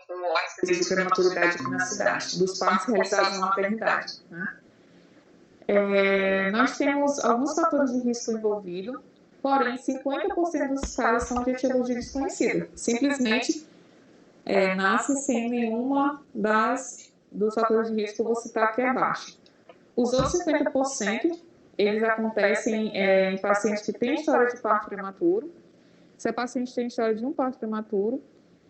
com acidentes de prematuridade aqui na cidade, dos partos realizados na maternidade, né? Nós temos alguns fatores de risco envolvidos, porém 50% dos casos são de etiologia desconhecida. Simplesmente nasce sem nenhuma dos fatores de risco que eu vou citar aqui abaixo. Os outros 50%, eles acontecem em pacientes que têm história de parto prematuro. Se a paciente tem história de um parto prematuro,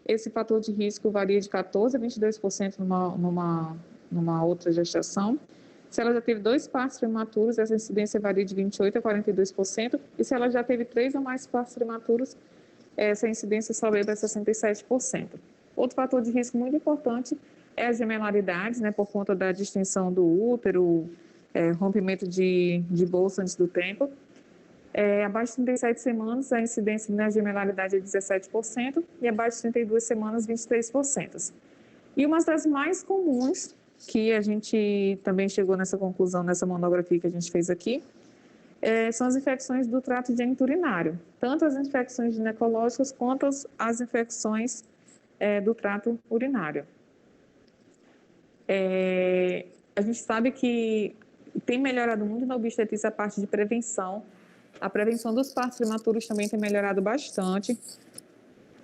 esse fator de risco varia de 14% a 22% numa outra gestação. Se ela já teve 2 partos prematuros, essa incidência varia de 28% a 42%. E se ela já teve 3 ou mais partos prematuros, essa incidência só leva a 67%. Outro fator de risco muito importante é as gemelaridades, né, por conta da distensão do útero, rompimento de bolsa antes do tempo. Abaixo de 37 semanas, a incidência na gemelaridade é 17% e abaixo de 32 semanas, 23%. E uma das mais comuns, que a gente também chegou nessa conclusão, nessa monografia que a gente fez aqui, são as infecções do trato geniturinário, tanto as infecções ginecológicas quanto as infecções do trato urinário. A gente sabe que tem melhorado muito na obstetrícia a parte de prevenção. A prevenção dos partos prematuros também tem melhorado bastante.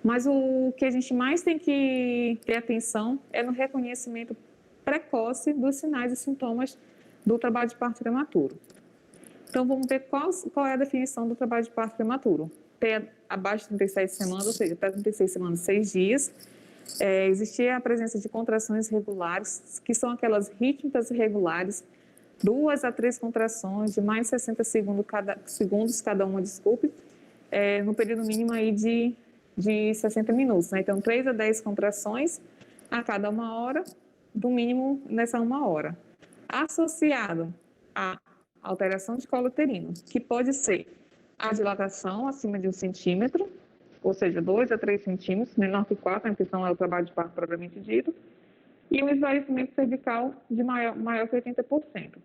Mas o que a gente mais tem que ter atenção é no reconhecimento precoce dos sinais e sintomas do trabalho de parto prematuro. Então, vamos ver qual é a definição do trabalho de parto prematuro. Ter abaixo de 37 semanas, ou seja, até 36 semanas, 6 dias. Existir a presença de contrações regulares, que são aquelas rítmicas irregulares, 2 a 3 contrações de mais de 60 segundos cada uma, no período mínimo aí de 60 minutos. Né? Então, 3 a 10 contrações a cada 1 hora, do mínimo nessa 1 hora. Associado a alteração de colo uterino, que pode ser a dilatação acima de 1 centímetro, ou seja, 2 a 3 centímetros, menor que 4, a questão é o trabalho de parto propriamente dito, e um esvaecimento cervical de maior que 80%.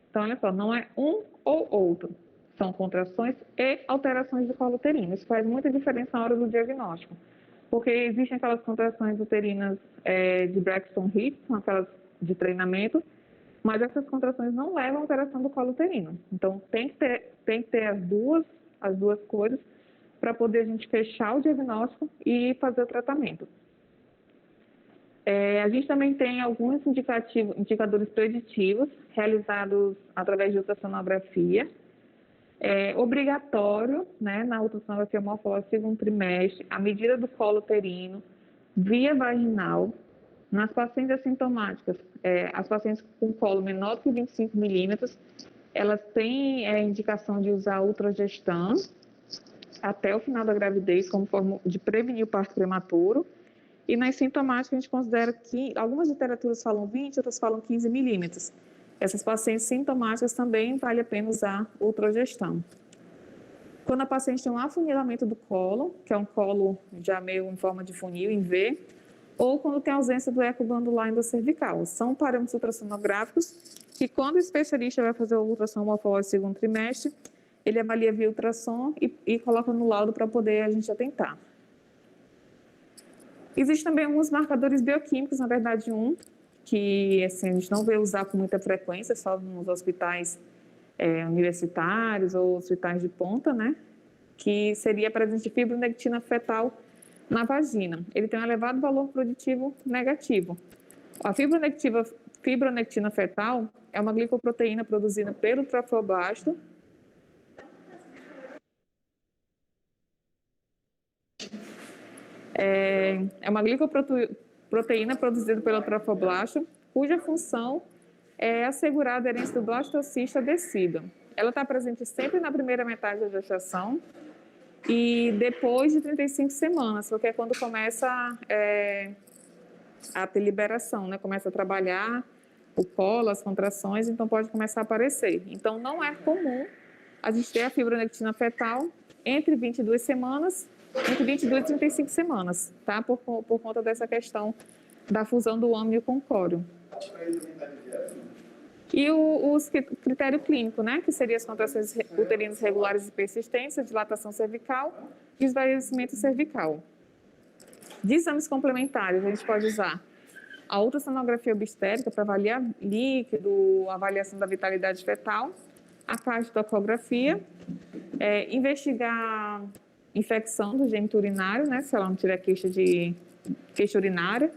Então, olha só, não é um ou outro, são contrações e alterações de colo uterino. Isso faz muita diferença na hora do diagnóstico, porque existem aquelas contrações uterinas de Braxton Hicks, são aquelas de treinamento, mas essas contrações não levam à alteração do colo uterino. Então, tem que ter as duas coisas para poder a gente fechar o diagnóstico e fazer o tratamento. A gente também tem alguns indicadores preditivos realizados através de ultrassonografia. Obrigatório, né, na ultrassonografia morfológica segundo trimestre, a medida do colo uterino via vaginal. Nas pacientes assintomáticas, as pacientes com colo menor que 25 milímetros, elas têm indicação de usar ultragestan até o final da gravidez como forma de prevenir o parto prematuro. E nas sintomáticas, a gente considera que algumas literaturas falam 20, outras falam 15 milímetros. Essas pacientes sintomáticas também vale a pena usar ultragestan. Quando a paciente tem um afunilamento do colo, que é um colo já meio em forma de funil, em V, ou quando tem ausência do eco glandular endocervical. São parâmetros ultrassonográficos que, quando o especialista vai fazer o ultrassom morfológico segundo trimestre, ele avalia via ultrassom e coloca no laudo para poder a gente atentar. Existem também alguns marcadores bioquímicos, na verdade que assim, a gente não vê usar com muita frequência, só nos hospitais universitários ou hospitais de ponta, né? Que seria a presença de fibronectina fetal na vagina. Ele tem um elevado valor preditivo negativo. A fibronectina fetal é uma glicoproteína produzida pelo trofoblasto. É uma glicoproteína produzida pelo trofoblasto, cuja função é assegurar a aderência do blastocista decida. Ela está presente sempre na primeira metade da gestação e depois de 35 semanas, porque é quando começa a ter liberação, né? Começa a trabalhar o colo, as contrações, então pode começar a aparecer. Então, não é comum a gente ter a fibronectina fetal entre 22 semanas, entre 22 e 35 semanas, tá? Por conta dessa questão da fusão do âmnio com o córeo. E o critério clínico, né? Que seria as contrações uterinas regulares e persistentes, a dilatação cervical e esvaecimento cervical. De exames complementares, a gente pode usar a ultrassonografia obstétrica para avaliar líquido, avaliação da vitalidade fetal, a cardiotocografia, investigar infecção do gênito urinário, né, se ela não tiver queixa urinária,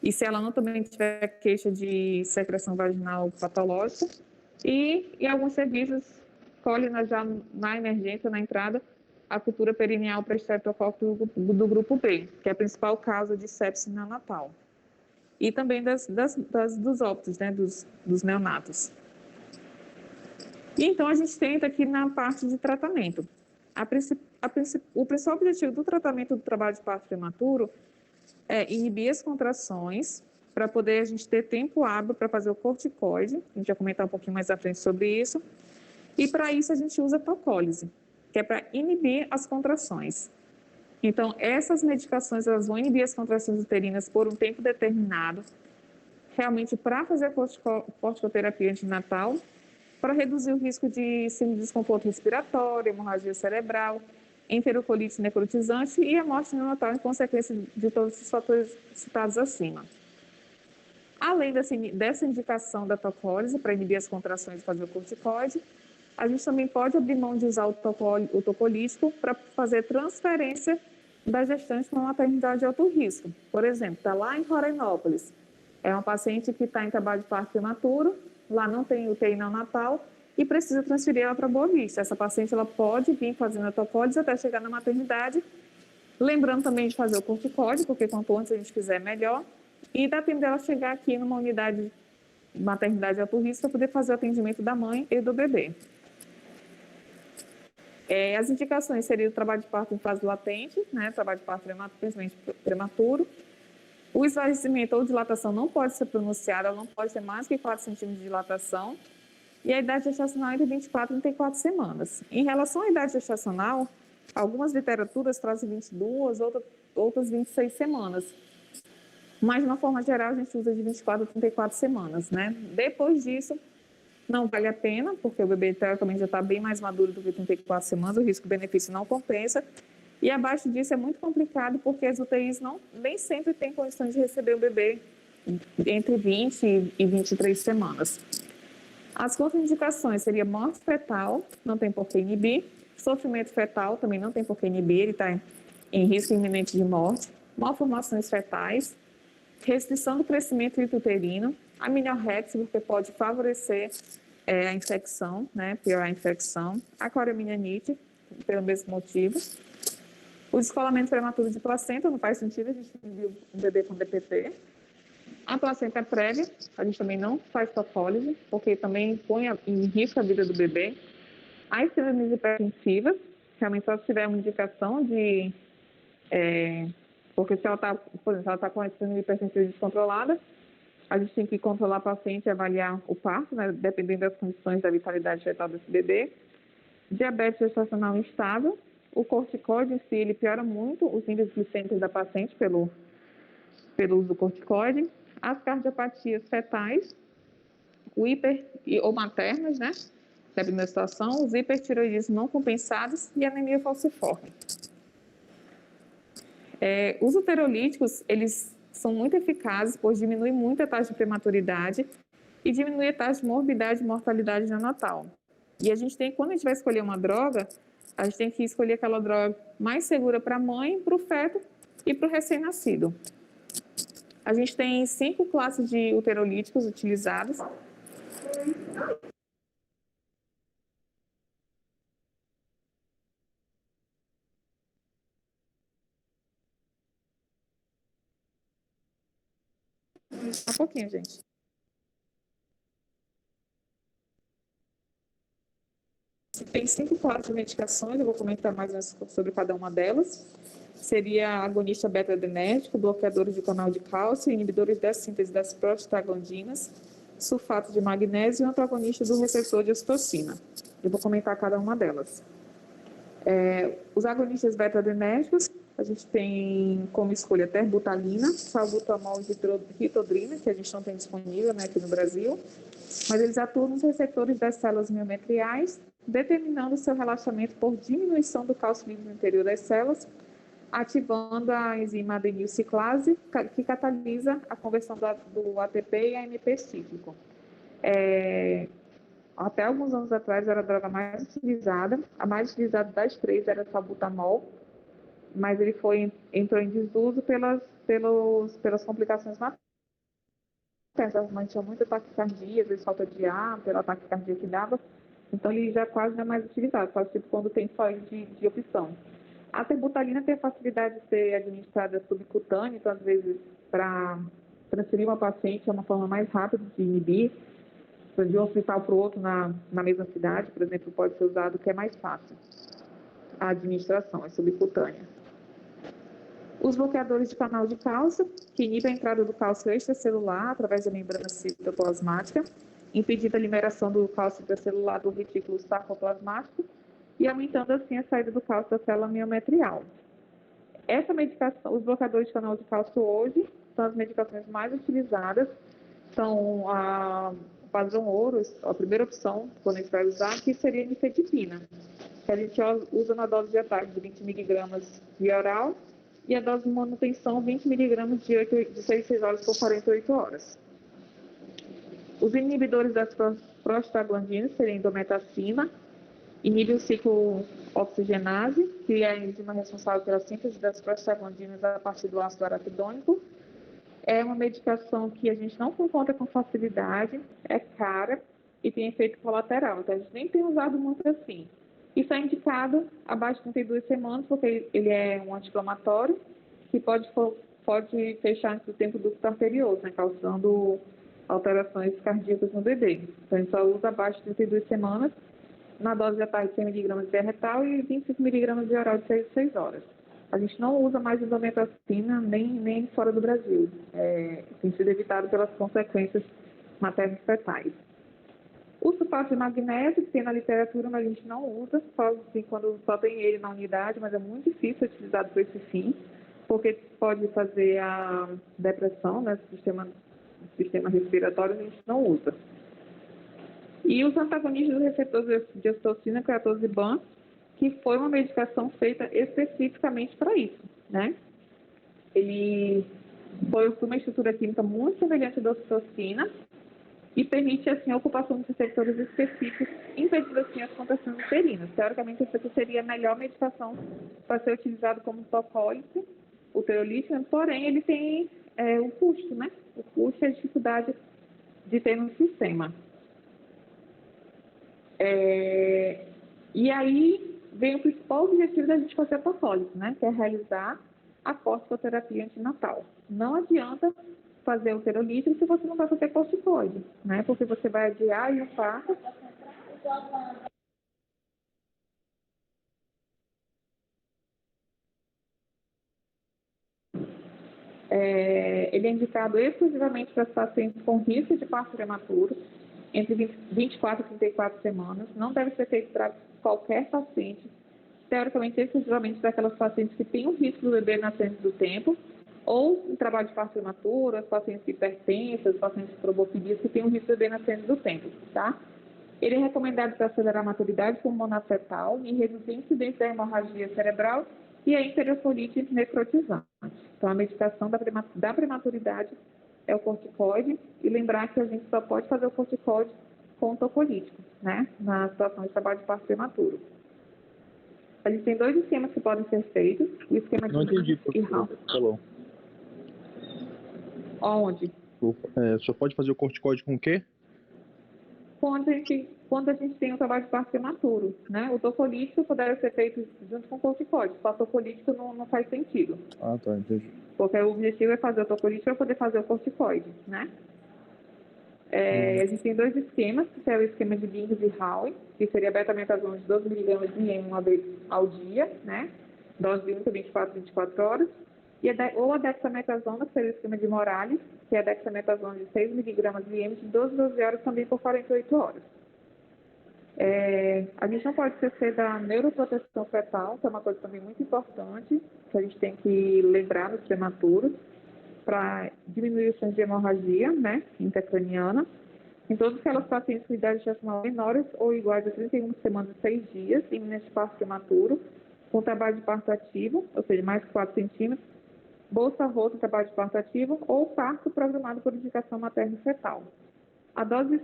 e se ela não também tiver queixa de secreção vaginal patológica, e alguns serviços colhem já na emergência, na entrada, a cultura perineal para estreptococcus do grupo B, que é a principal causa de sepsis neonatal. E também dos óbitos, né, dos neonatos. E então a gente tenta aqui na parte de tratamento. O principal objetivo do tratamento do trabalho de parto prematuro é inibir as contrações, para poder a gente ter tempo hábil para fazer o corticoide, a gente vai comentar um pouquinho mais à frente sobre isso, e para isso a gente usa procólise, que é para inibir as contrações. Então, essas medicações elas vão inibir as contrações uterinas por um tempo determinado, realmente para fazer a corticoterapia antinatal, para reduzir o risco de síndrome de desconforto respiratório, hemorragia cerebral, enterocolite necrotizante e a morte neonatal em consequência de todos os fatores citados acima. Além dessa indicação da tocólise para inibir as contrações e fazer o corticoide, a gente também pode abrir mão de usar o tocolítico para fazer transferência da gestante para uma maternidade de alto risco. Por exemplo, está lá em Rorainópolis, é uma paciente que está em trabalho de parto prematuro, lá não tem UTI neonatal e precisa transferir ela para Boa Vista. Essa paciente ela pode vir fazendo a tocólise até chegar na maternidade, lembrando também de fazer o corticoide, porque quanto antes a gente fizer, melhor, e dá tempo dela chegar aqui numa unidade de maternidade de alto risco para poder fazer o atendimento da mãe e do bebê. As indicações seriam o trabalho de parto em fase latente, né, trabalho de parto prematuro, principalmente prematuro. O esvaecimento ou dilatação não pode ser pronunciado, ela não pode ter mais que 4 centímetros de dilatação. E a idade gestacional é entre 24 e 34 semanas. Em relação à idade gestacional, algumas literaturas trazem 22, outras 26 semanas. Mas, de uma forma geral, a gente usa de 24 a 34 semanas, né? Depois disso, não vale a pena, porque o bebê, teoricamente, já está bem mais maduro do que 34 semanas, o risco-benefício não compensa. E abaixo disso é muito complicado, porque as UTIs nem sempre têm condições de receber o bebê entre 20 e 23 semanas. As contraindicações seriam morte fetal, não tem por que inibir, sofrimento fetal também não tem por que inibir, ele está em risco iminente de morte, malformações fetais, restrição do crescimento intrauterino, aminorexia, porque pode favorecer a infecção, né, piorar a infecção, a coriamnianite, pelo mesmo motivo. O descolamento prematuro de placenta, não faz sentido a gente inibir um bebê com DPT. A placenta prévia, a gente também não faz tocólise, porque também põe em risco a vida do bebê. A esteroides hipertensivas, realmente só se tiver uma indicação de... porque se ela está, por exemplo, ela está com a esteroide hipertensiva descontrolada, a gente tem que controlar a paciente e avaliar o parto, né, dependendo das condições da vitalidade fetal desse bebê. Diabetes gestacional instável, o corticoide em si, ele piora muito os níveis glicêmicos da paciente pelo uso do corticoide. As cardiopatias fetais, ou maternas, né? Dependendo da situação, os hipertiroidismos não compensados e anemia falciforme. Os uterolíticos, eles são muito eficazes, pois diminuem muito a taxa de prematuridade e diminui a taxa de morbidade e mortalidade neonatal. E a gente tem, quando a gente vai escolher uma droga, a gente tem que escolher aquela droga mais segura para a mãe, para o feto e para o recém-nascido. A gente tem 5 classes de uterolíticos utilizados. Um pouquinho, gente. Tem 5 classes de medicações, eu vou comentar mais sobre cada uma delas. Seria agonista beta-adrenérgico, bloqueadores de canal de cálcio, inibidores da síntese das prostaglandinas, sulfato de magnésio e antagonista do receptor de ocitocina. Eu vou comentar cada uma delas. Os agonistas beta-adrenérgicos, a gente tem como escolha terbutalina, salbutamol e ritodrina, que a gente não tem disponível, né, aqui no Brasil, mas eles atuam nos receptores das células miometriais, determinando seu relaxamento por diminuição do cálcio livre no interior das células, ativando a enzima adenilciclase, que catalisa a conversão do ATP e AMP cíclico. Até alguns anos atrás era a droga mais utilizada, a mais utilizada das três era salbutamol, mas ele entrou em desuso pelas complicações maternas. As mães tinham muita taquicardia, às vezes falta de ar, pela taquicardia que dava, então ele já quase não é mais utilizado, só tipo quando tem só de opção. A terbutalina tem a facilidade de ser administrada subcutânea, então às vezes para transferir uma paciente é uma forma mais rápida de inibir, de um hospital para o outro na mesma cidade, por exemplo, pode ser usado, que é mais fácil. A administração é subcutânea. Os bloqueadores de canal de cálcio, que inibem a entrada do cálcio extracelular através da membrana citoplasmática, impedindo a liberação do cálcio intracelular do retículo sarcoplasmático e aumentando assim a saída do cálcio da célula miometrial. Essa medicação, os bloqueadores de canal de cálcio hoje são as medicações mais utilizadas, são o padrão ouro, a primeira opção quando a gente vai usar, que seria a nifedipina, que a gente usa na dose de ataque de 20 mg via oral e a dose de manutenção 20 mg de 6 horas por 48 horas. Os inibidores das prostaglandinas seriam indometacina, inibe o ciclo oxigenase, que é a enzima responsável pela síntese das prostaglandinas a partir do ácido araquidônico. É uma medicação que a gente não encontra com facilidade, é cara e tem efeito colateral, então a gente nem tem usado muito assim. Isso é indicado abaixo de 32 semanas, porque ele é um anti-inflamatório que pode fechar antes do tempo do ducto arterioso, né, causando alterações cardíacas no bebê. Então a gente só usa abaixo de 32 semanas, na dose de ataque de 100 mg de retal e 25 mg de oral de 6 horas. A gente não usa mais indometacina nem fora do Brasil. Tem sido evitado pelas consequências maternas fetais. O sulfato de magnésio, que tem na literatura, mas a gente não usa, só assim, quando só tem ele na unidade, mas é muito difícil ser utilizado para esse fim, porque pode fazer a depressão, né, do sistema respiratório, a gente não usa. E os antagonistas do receptor de ocitocina, que é a tosiban, que foi uma medicação feita especificamente para isso, né? Ele foi uma estrutura química muito semelhante da ocitocina e permite, assim, a ocupação de receptores específicos, impedindo, assim, as contrações uterinas. Teoricamente, essa aqui seria a melhor medicação para ser utilizado como tocólise, uterolítico, porém, ele tem o custo, né? O custo e a dificuldade de ter no sistema. E aí vem o principal objetivo da gente fazer a tocólise, né? Que é realizar a corticoterapia antinatal. Não adianta fazer o uterolítico se você não vai fazer corticoide, né? Porque você vai adiar e o parto. Ele é indicado exclusivamente para os pacientes com risco de parto prematuro, entre 24 e 34 semanas. Não deve ser feito para qualquer paciente, teoricamente exclusivamente para aquelas pacientes que têm o risco do bebê nascer antes do tempo, ou em trabalho de parto prematuro, as pacientes hipertensas, as pacientes com trombofilias que têm o risco do bebê nascer antes do tempo, tá? Ele é recomendado para acelerar a maturidade pulmonar fetal e reduzir a incidência da hemorragia cerebral e a enterocolite necrotizante. Então, a medicação da prematuridade é o corticoide, e lembrar que a gente só pode fazer o corticoide com o tocolítico, né, na situação de trabalho de parto prematuro. A gente tem 2 esquemas que podem ser feitos, o esquema de... Não entendi, professor. Falou. Onde? Só pode fazer o corticoide com o quê? Quando a gente tem o trabalho de parto prematuro, né? O tocolítico poderia ser feito junto com o corticoide, só o tocolítico não faz sentido. Ah, tá, entendi. Porque o objetivo é fazer o tocolítico para poder fazer o corticoide, né? A gente tem 2 esquemas, que é o esquema de Bings e Howe, que seria betametasona de 12 mg de IM uma vez ao dia, né? Dose de 1 a 24 horas. Ou a dexametasona, que seria o esquema de Morales, que é a dexametasona de 6 mg de IM de 12 horas também por 48 horas. A gente não pode esquecer da neuroproteção fetal, que é uma coisa também muito importante, que a gente tem que lembrar nos prematuros, para diminuir o chances de hemorragia, né, intracraniana, em todas aquelas pacientes com idade gestacional menores ou iguais a 31 semanas e 6 dias, iminente parto prematuro, com trabalho de parto ativo, ou seja, mais que 4 centímetros, bolsa rota, trabalho de parto ativo ou parto programado por indicação materno-fetal. A dose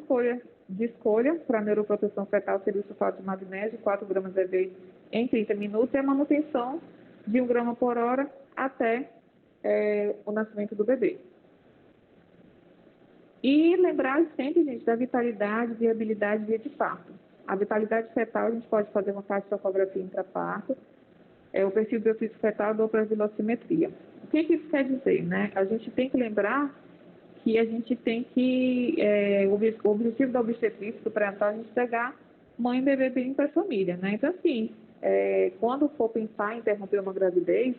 de escolha para a neuroproteção fetal seria o sulfato de magnésio, 4 gramas EV em 30 minutos, e a manutenção de 1 grama por hora até o nascimento do bebê. E lembrar sempre, gente, da vitalidade, viabilidade e dia de parto. A vitalidade fetal, a gente pode fazer uma cardiografia intraparto, o perfil biofísico fetal dou para velocimetria. O que isso quer dizer, né? A gente tem que lembrar que a gente tem que, o objetivo da obstetrícia, do pré-natal, a gente pegar mãe e bebê bem para a família, né? Então, assim, quando for pensar em interromper uma gravidez,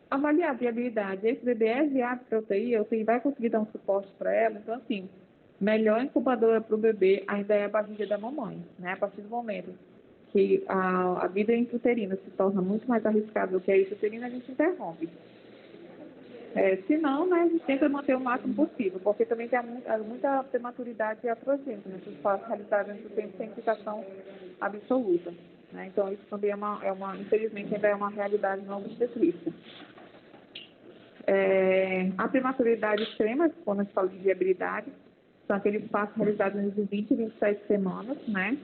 avaliar a viabilidade. Esse bebê é viável para a UTI vai conseguir dar um suporte para ela. Então, assim, melhor incubadora para o bebê ainda é a barriga da mamãe, né? A partir do momento que a vida intrauterina se torna muito mais arriscada do que a extrauterina, a gente interrompe. Se não, né, a gente tenta manter o máximo possível, porque também tem muita prematuridade atrogênica, né? Os partos realizados dentro do tempo sem indicação absoluta, né? Então, isso também infelizmente, ainda é uma realidade na obstetrícia. A prematuridade extrema, quando a gente fala de viabilidade, são aqueles partos realizados entre 20 e 27 semanas, né?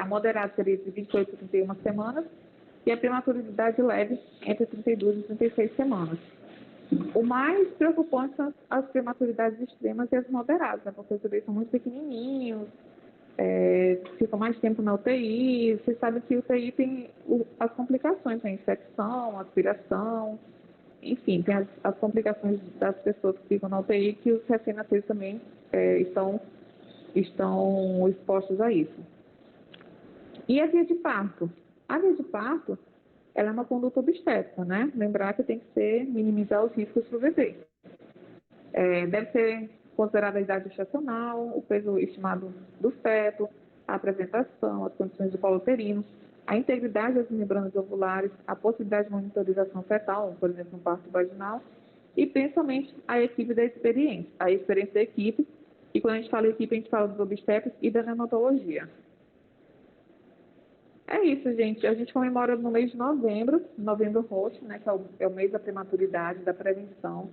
A moderada seria de 28 a 31 semanas, e a prematuridade leve entre 32 e 36 semanas. O mais preocupante são as prematuridades extremas e as moderadas, né? Porque os bebês são muito pequenininhos, ficam mais tempo na UTI. Você sabe que a UTI tem as complicações, né? Infecção, aspiração, enfim, tem as complicações das pessoas que ficam na UTI, que os recém-nascidos também estão expostos a isso. E a via de parto? A via de parto, ela é uma conduta obstétrica, né? Lembrar que tem que minimizar os riscos para o bebê. Deve ser considerada a idade gestacional, o peso estimado do feto, a apresentação, as condições do colo uterino, a integridade das membranas ovulares, a possibilidade de monitorização fetal, por exemplo, no parto vaginal, e principalmente a equipe da experiência, a experiência da equipe, e quando a gente fala equipe, a gente fala dos obstetras e da neonatologia. É isso, gente. A gente comemora no mês de novembro, novembro roxo, né, que é o mês da prematuridade, da prevenção.